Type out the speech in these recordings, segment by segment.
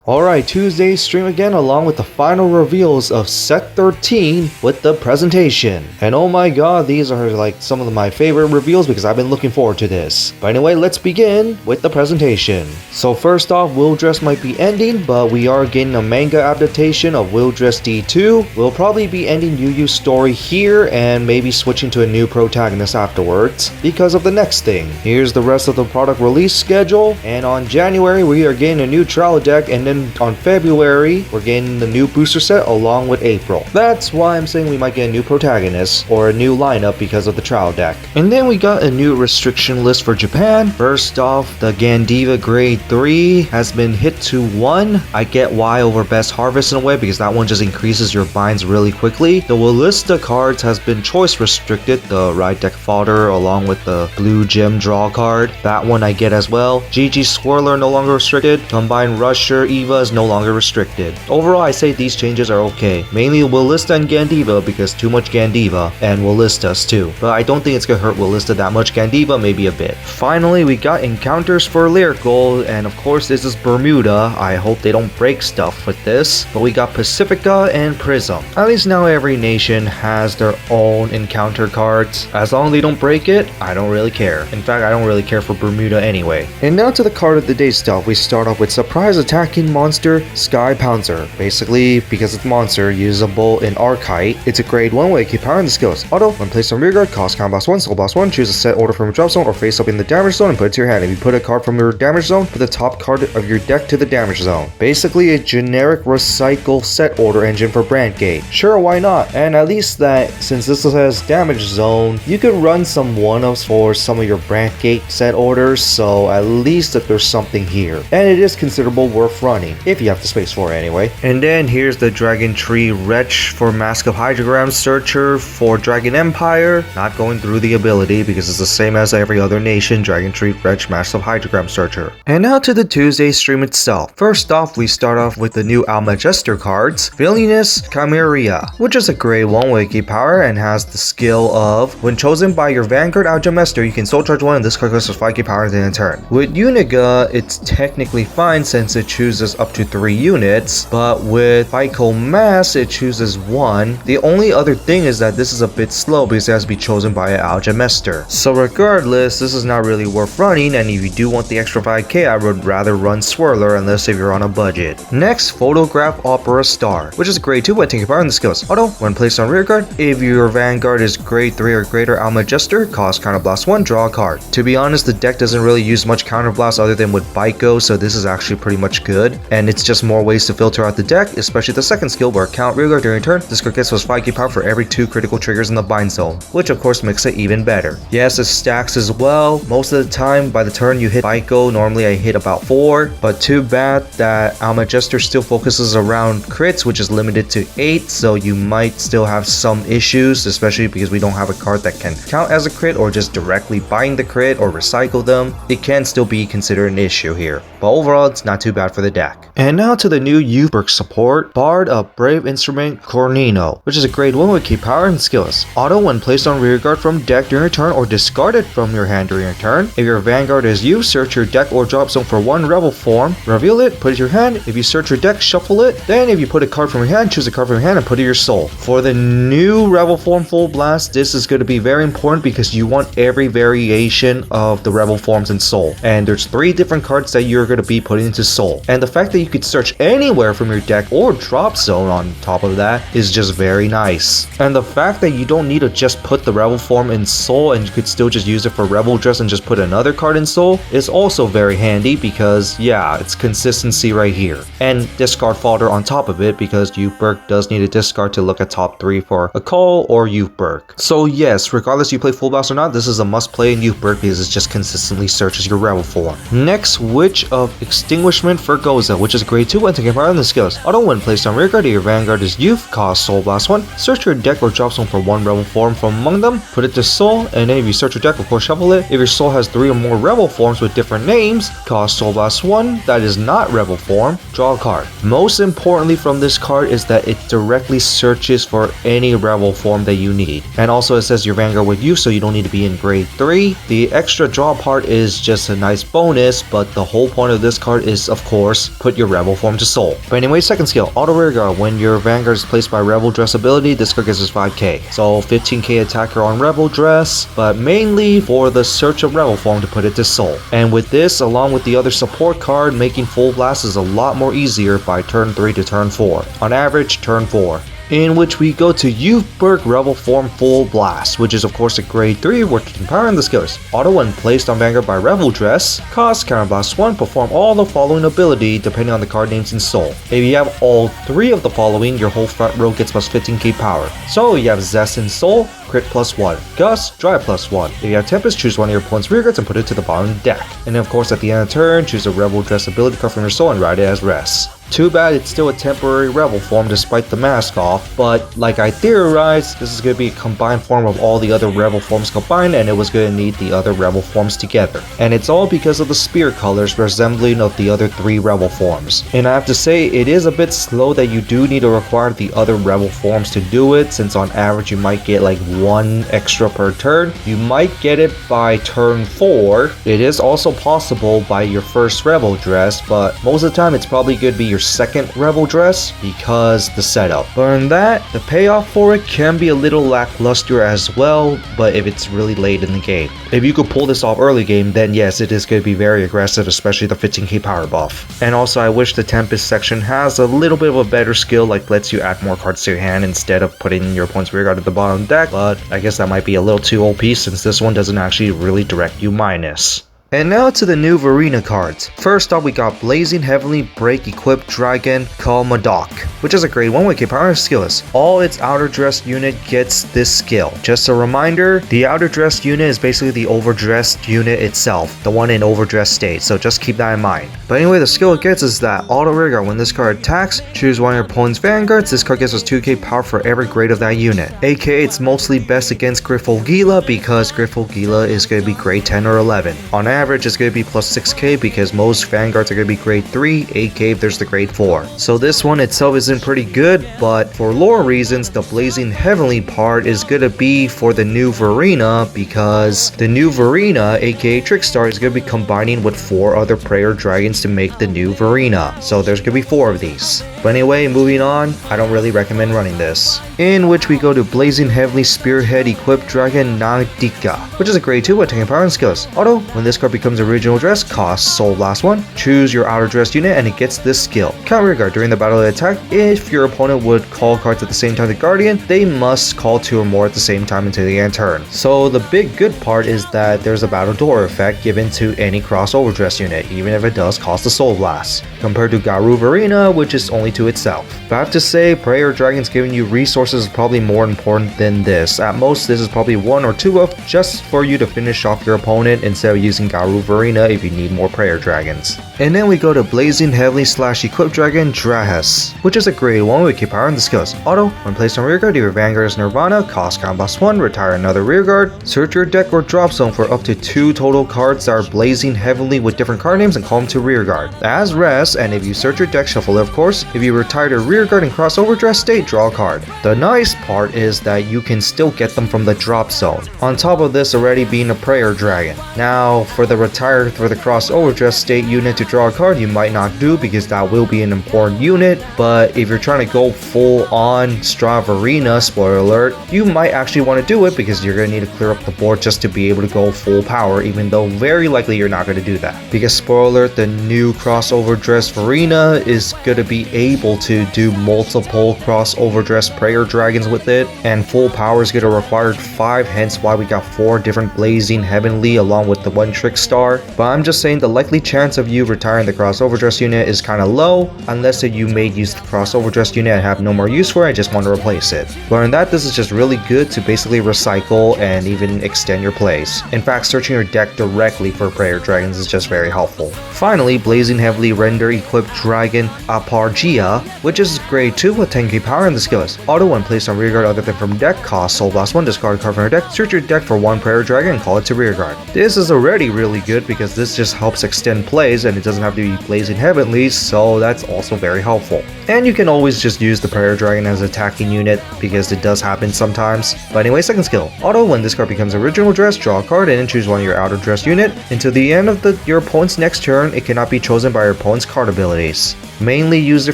Alright, Tuesday stream again along with the final reveals of set 13 with the presentation. And oh my god, these are like some of my favorite reveals because I've been looking forward to this. But anyway, let's begin with the presentation. So first off, Youthberk might be ending, but we are getting a manga adaptation of Youthberk D2. We'll probably be ending Yu Yu's story here and maybe switching to a new protagonist afterwards because of the next thing. Here's the rest of the product release schedule, and on January we are getting a new trial deck, and then on February we're getting the new booster set along with April. That's why I'm saying we might get a new protagonist or a new lineup because of the trial deck. And then we got a new restriction list for Japan. First off, the Gandiva grade 3 has been hit to 1. I get why over Best Harvest in a way, because that one just increases your binds really quickly. The Willista cards has been choice restricted, the Ride Deck Fodder along with the Blue Gem Draw card. That one I get as well. GG Swirler no longer restricted. Combined Rusher Eva is no longer restricted. Overall, I say these changes are okay. Mainly Willista and Gandiva because too much Gandiva, and Willistas too. But I don't think it's gonna hurt Willista that much. Gandiva maybe a bit. Finally, we got encounters for Lyrical, and of course this is Bermuda. I hope they don't break stuff with this. But we got Pacifica and Prism. At least now every nation has their own encounter cards. As long as they don't break it, I don't really care. In fact, I don't really care for Bermuda anyway. And now to the card of the day stuff. We start off with Surprise Attacking Monster Sky Pouncer. Basically, because it's monster, usable in Archite. It's a grade 1 way, keep powering the skills. Auto, when placed on rear guard, cost count +1, soul +1, choose a set order from your drop zone or face up in the damage zone and put it to your hand. If you put a card from your damage zone, put the top card of your deck to the damage zone. Basically a generic recycle set order engine for Brandgate. Sure, why not? And at least that, since this has damage zone, you could run some one-ups for some of your Brandgate set orders, so at least that there's something here. And it is considerable worth running, if you have the space for it anyway. And then here's the Dragon Tree Wretch for Mask of Hydrogram Searcher for Dragon Empire. Not going through the ability because it's the same as every other nation, Dragon Tree Wretch Mask of Hydrogram Searcher. And now to the Tuesday stream itself. First off, we start off with the new Alma Jester cards. Villainous Chimeria, which is a grade 1 wiki power and has the skill of, when chosen by your Vanguard Alma Jester, you can soul charge one and this card costs 5k power within a turn. With Uniga, it's technically fine since it chooses up to 3 units, but with Psycho Mass, it chooses 1. The only other thing is that this is a bit slow because it has to be chosen by an Algemester. So regardless, this is not really worth running, and if you do want the extra 5k, I would rather run Swirler unless if you're on a budget. Next, Photograph Opera Star, which is grade 2 by taking power in the skills. Auto, when placed on rear guard, if your Vanguard is grade 3 or greater Alma Jester, cost counter blast 1, draw a card. To be honest, the deck doesn't really use much counter blast other than with Baiko, so this is actually pretty much good, and it's just more ways to filter out the deck, especially the second skill where count rear guard during turn. This card gets plus 5k power for every 2 critical triggers in the bind zone, which of course makes it even better. Yes, it stacks as well. Most of the time by the turn you hit Baiko, normally I hit about 4, but too bad that Alma Jester still focuses around crits, which is limited to 8, so you might still have some issues, especially because we don't have a card that can count as a crit or just directly bind the crit or recycle them. It can still be considered an issue here, but overall it's not too bad for the deck. And now to the new Youthberk support, Bard of Brave Instrument Cornino, which is a grade 1 with key power and skills. Auto, when placed on rear guard from deck during your turn or discarded from your hand during your turn. If your Vanguard is you, search your deck or drop zone for 1 Rebel form, reveal it, put it to your hand. If you search your deck, shuffle it. Then if you put a card from your hand, choose a card from your hand and put it in your soul. For the new Rebel form full blast, this is going to be very important because you want every variation of the Rebel forms in soul. And there's 3 different cards that you're going to be putting into soul. And the fact that you could search anywhere from your deck or drop zone on top of that is just very nice. And the fact that you don't need to just put the Rebel form in soul and you could still just use it for Rebel Dress and just put another card in soul is also very handy because yeah, it's consistency right here. And discard fodder on top of it because Youthberk does need a discard to look at top 3 for a call or Youthberk. So yes, regardless you play full blast or not, this is a must play in Youthberk because it just consistently searches your Rebel form. Next, Witch of Extinguishment for Goza, which is grade 2 and taking power in the skills. Auto, when placed on rear guard, your Vanguard is Youth, cost soul blast 1, search your deck or drop zone for 1 Rebel form from among them, put it to soul, and then if you search your deck, of course shuffle it. If your soul has 3 or more Rebel forms with different names, cost soul blast 1, that is not Rebel form, draw a card. Most importantly from this card is that it directly searches for any Rebel form that you need. And also it says your Vanguard with you, so you don't need to be in grade 3. The extra draw part is just a nice bonus, but the whole point of this card is of course put your Rebel form to Soul. But anyway, second skill, Auto Rearguard. When your Vanguard is placed by Rebel Dress ability, this card gives us 5k. So 15k attacker on Rebel Dress, but mainly for the search of Rebel form to put it to Soul. And with this, along with the other support card, making Full Blast is a lot more easier by turn 3 to turn 4. On average, turn 4. In which we go to Youthberk RevolForm Full Blast, which is of course a grade 3 working power in the skills. Auto when placed on Vanguard by Rebel Dress, cost counterblast 1, perform all the following ability depending on the card names in Soul. If you have all 3 of the following, your whole front row gets plus 15k power. So you have Zest in Soul, Crit plus 1, Gust, Drive plus 1. If you have Tempest, choose one of your opponent's rear guards and put it to the bottom of the deck. And then of course at the end of the turn, choose a Rebel Dress ability card from your Soul and ride it as Rest. Too bad it's still a temporary Rebel form despite the mask off, but like I theorized, this is going to be a combined form of all the other Rebel forms combined, and it was going to need the other Rebel forms together. And it's all because of the spear colors resembling of the other 3 Rebel forms. And I have to say, it is a bit slow that you do need to require the other Rebel forms to do it, since on average you might get like 1 extra per turn. You might get it by turn 4. It is also possible by your first Rebel Dress, but most of the time it's probably going to be your second Rebel Dress because the setup. But in that, the payoff for it can be a little lackluster as well, but if it's really late in the game. If you could pull this off early game, then yes, it is going to be very aggressive, especially the 15k power buff. And also I wish the Tempest section has a little bit of a better skill, like lets you add more cards to your hand instead of putting your opponent's rear guard at the bottom of the deck, but I guess that might be a little too OP since this one doesn't actually really direct you minus. And now to the new Varina cards. First up, we got Blazing Heavenly Break Equipped Dragon Alma Jester, which is a grade 1 with power skills. All its outer dressed unit gets this skill. Just a reminder, the outer dressed unit is basically the overdressed unit itself, the one in overdressed state, so just keep that in mind. But anyway, the skill it gets is that Auto Rearguard. When this card attacks, choose one of your opponent's vanguards. This card gives us 2k power for every grade of that unit. AKA it's mostly best against Gila because Gila is going to be grade 10 or 11. On average, it's going to be plus 6k because most vanguards are going to be grade 3, aka if there's the grade 4. So this one itself isn't pretty good, but for lore reasons, the Blazing Heavenly part is going to be for the new Varina because the new Varina, aka Trickstar, is going to be combining with 4 other prayer dragons to make the new Varina. So there's going to be 4 of these. But anyway, moving on, I don't really recommend running this. In which we go to Blazing Heavenly Spearhead Equipped Dragon Nagdika, which is a grade 2 with taking power and skills. Auto, when this card becomes original dress, costs Soul Blast 1, choose your outer dress unit and it gets this skill. Count rearguard. During the battle attack, if your opponent would call cards at the same time the Guardian, they must call 2 or more at the same time until the end turn. So the big good part is that there's a battle door effect given to any crossover dress unit, even if it does cost a Soul Blast, compared to Varina, which is only to itself. But I have to say, Prayer Dragons giving you resources is probably more important than this. At most, this is probably 1 or 2 of just for you to finish off your opponent instead of using Varina if you need more Prayer Dragons. And then we go to Blazing Heavenly / Equipped Dragon Drahas, which is a grade 1 with power and the skills. Auto, when placed on rearguard, your Vanguard is Nirvana, cost combust 1, retire another rearguard, search your deck or drop zone for up to 2 total cards that are Blazing Heavenly with different card names and call them to rearguard. As rest, and if you search your deck, shuffle it of course. If you retire to rearguard and crossover dress state, draw a card. The nice part is that you can still get them from the drop zone, on top of this already being a Prayer Dragon. Now, for the retire for the crossover dress state unit to draw a card, you might not do because that will be an important unit, but if you're trying to go full on Stravairina, spoiler alert, you might actually want to do it because you're going to need to clear up the board just to be able to go full power, even though very likely you're not going to do that. Because spoiler alert, the new crossover dress Varina is going to be able to do multiple crossover dress Prayer Dragons with it, and full power is going to require 5, hence why we got 4 different Blazing Heavenly along with the 1 Trickstar. But I'm just saying the likely chance of you retiring the crossover dress unit is kind of low, unless you may use the crossover dress unit and have no more use for it and just want to replace it. But in that, this is just really good to basically recycle and even extend your plays. In fact, searching your deck directly for Prayer Dragons is just very helpful. Finally, Blazing Heavily Render Equipped Dragon Apargia, which is grade 2 with 10k power and the skills. Auto, when placed on rearguard other than from deck, cost Soul Blast 1, discard a card from your deck, search your deck for 1 Prayer Dragon and call it to rearguard. This is already really good because this just helps extend plays and it doesn't have to be Blazing Heavenly, so that's also very helpful. And you can always just use the Prayer Dragon as an attacking unit, because it does happen sometimes. But anyway, second skill. Auto, when this card becomes original dress, draw a card and choose one of your outer dress unit. Until the end of your opponent's next turn, it cannot be chosen by your opponent's card abilities. Mainly use it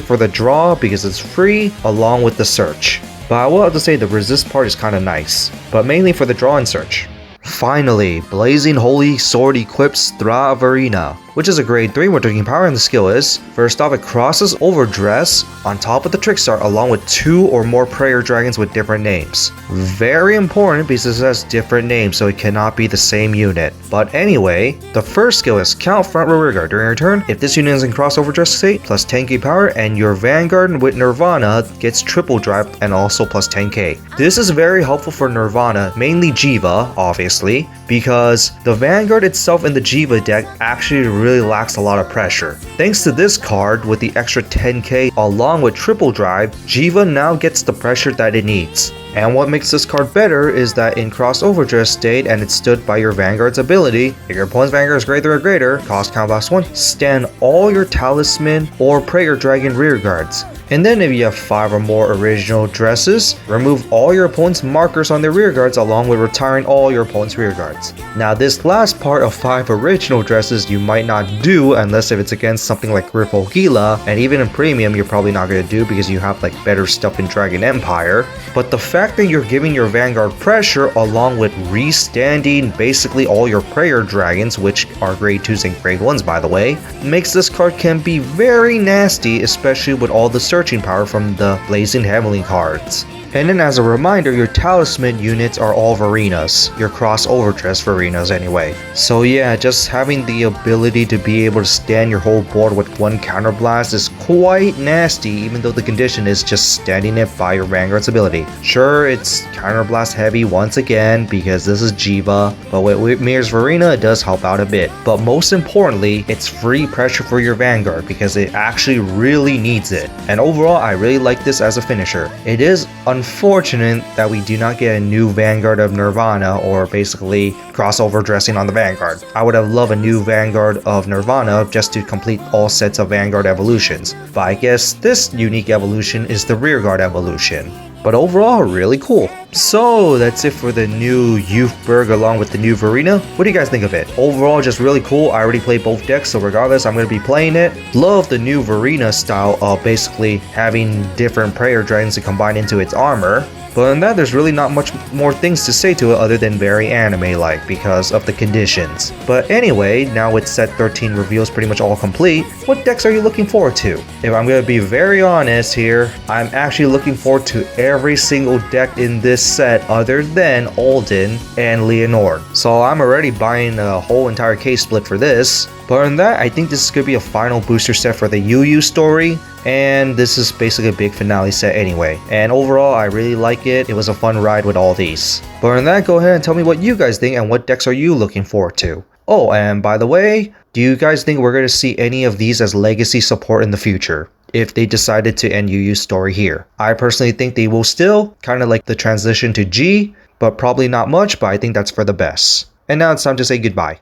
for the draw because it's free, along with the search. But I will have to say the resist part is kinda nice, but mainly for the draw and search. Finally, Blazing Holy Sword equips Stravairina, which is a grade 3 with 13 power, and the skill is, first off, it crosses over dress on top of the Trickstar along with 2 or more prayer dragons with different names. Very important because it has different names, so it cannot be the same unit. But anyway, the first skill is count front row rear guard. During your turn, if this unit is in crossover dress state, plus 10k power, and your Vanguard with Nirvana gets triple drive and also plus 10k. This is very helpful for Nirvana, mainly Jiva, obviously, because the Vanguard itself in the Jiva deck actually really lacks a lot of pressure. Thanks to this card with the extra 10k along with triple drive, Jiva now gets the pressure that it needs. And what makes this card better is that in crossover dress state and it's stood by your Vanguard's ability, if your opponent's Vanguard is greater or greater, cost count +1, stand all your Talisman or Prayer Dragon rear guards. And then if you have 5 or more original dresses, remove all your opponent's markers on their rear guards along with retiring all your opponent's rear guards. Now this last part of 5 original dresses you might not do unless if it's against something like Gila, and even in premium you're probably not going to do because you have like better stuff in Dragon Empire. But the fact that you're giving your Vanguard pressure along with restanding basically all your prayer dragons, which are grade 2s and grade 1s by the way, makes this card can be very nasty, especially with all the searching power from the Blazing Heavenly cards. And then as a reminder, your Talisman units are all Varinas, your crossover dress Varinas anyway. So yeah, just having the ability to be able to stand your whole board with one counterblast is quite nasty, even though the condition is just standing it by your Vanguard's ability. Sure, it's counterblast heavy once again because this is Jiva, but with Mir's Varina it does help out a bit. But most importantly, it's free pressure for your Vanguard because it actually really needs it. And overall, I really like this as a finisher. It is unfortunate that we do not get a new Vanguard of Nirvana, or basically crossover dressing on the Vanguard. I would have loved a new Vanguard of Nirvana just to complete all sets of Vanguard evolutions, but I guess this unique evolution is the rearguard evolution. But overall, really cool. So that's it for the new Youthberk along with the new Varina. What do you guys think of it? Overall, just really cool. I already played both decks, so regardless, I'm going to be playing it. Love the new Varina style of basically having different prayer dragons to combine into its armor. But other than that, there's really not much more things to say to it other than very anime-like because of the conditions. But anyway, now with set 13 reveals pretty much all complete, what decks are you looking forward to? If I'm going to be very honest here, I'm actually looking forward to every single deck in this set other than Alden and Leonore. So I'm already buying a whole entire case split for this. But other than that, I think this is going to be a final booster set for the Yu story. And this is basically a big finale set anyway. And overall, I really like it. It was a fun ride with all these. But other than that, go ahead and tell me what you guys think and what decks are you looking forward to. Oh, and by the way, do you guys think we're going to see any of these as legacy support in the future? If they decided to end Yu's story here. I personally think they will still, kind of like the transition to G, but probably not much, but I think that's for the best. And now it's time to say goodbye.